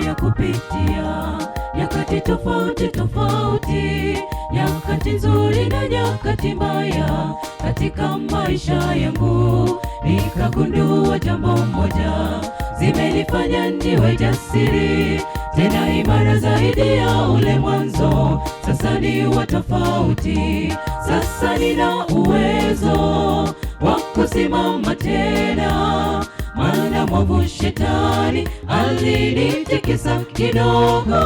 ya kupitia nyakati tofauti tofauti, nyakati nzuri na nyakati mbaya katika maisha yangu. Nikagundua jambo moja, zimenifanya niwe jasiri, tena imara zaidi ya ule mwanzo. Sasa ni wa tofauti, sasa nina uwezo wa kusimama tena, maana mwovu shetani alinitikisa kidogo.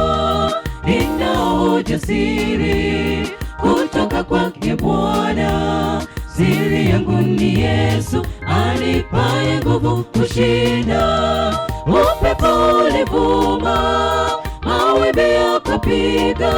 Nina ujasiri kutoka kwake Bwana, siri yangu ni Yesu anipaye nguvu kushinda. Upepo ulivuma, mawimbi yakapiga,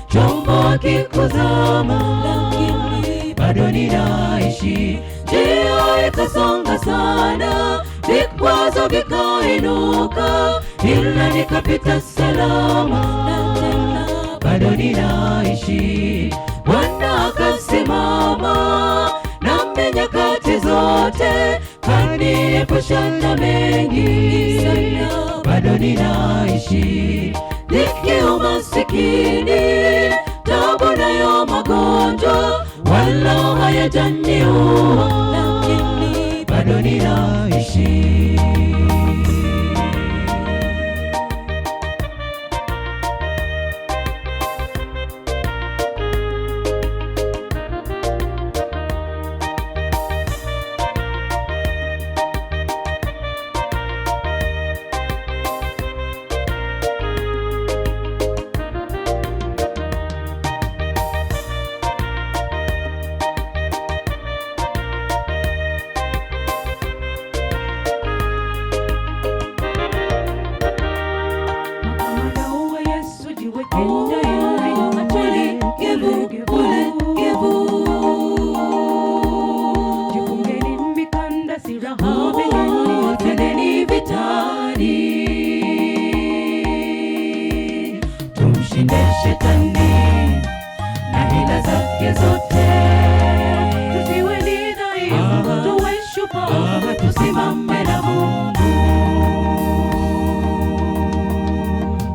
chombo kikuzama, lakini bado ninaishi. Njia ikasonga sana, vikwazo vikainuka, ila nikapita salama, na tena bado ninaishi. Bwana akasimama nami nyakati zote, kaniepusha na mengi sana, bado ninaishi. Dhiki, umasikini, taabu nayo magonjwa, wala hayajaniua, lakini bado ninaishi. Tumshinde shetani na hila zake zote, tusiwe ni dhaifu, tuwe shupavu, tusimame na Mungu.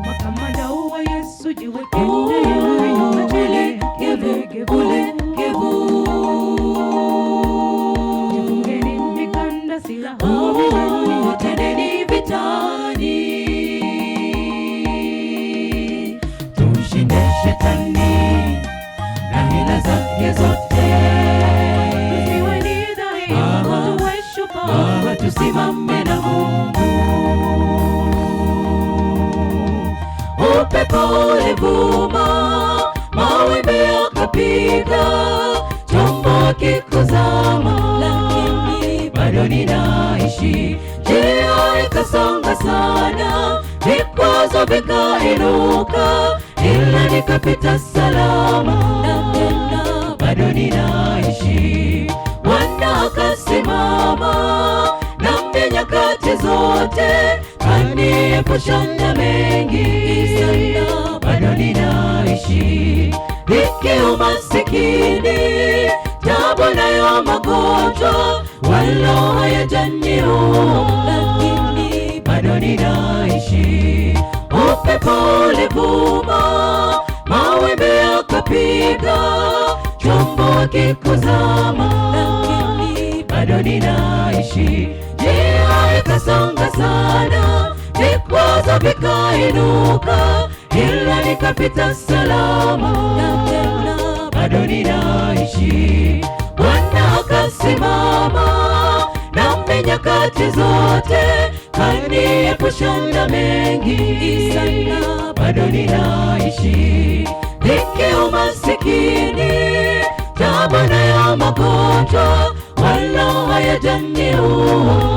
Makamanda wa Yesu, jiwekeni jifungeni mikanda, silaha tendeni vitani. Tumshinde shetani na hila zake zote, tusiwe ni dhaifu, tuwe shupavu, tusimame na Mungu. Upepo ulivuma, mawimbi yakapiga, chombo kikuzama, lakini bado ninaishi. Njia ikasonga sana, vikwazo vikainuka, ila nikapita salama, na tena bado ninaishi. Bwana akasimama nami nyakati zote, kaniepusha na mengi sana, bado ninaishi. Dhiki, umasikini, taabu nayo magonjwa, wala hayajaniua, lakini bado ninaishi. Upepo ulivuma, mawimbi yakapiga, chombo kikuzama, lakini bado ninaishi. Njia ikasonga sana, vikwazo vikainuka, ila nikapita salama, na tena bado ninaishi. Bwana akasimama nami nyakati zote, kaniepusha na mengi sana, bado ninaishi. Dhiki, umasikini, taabu nayo magonjwa, wala hayajaniua,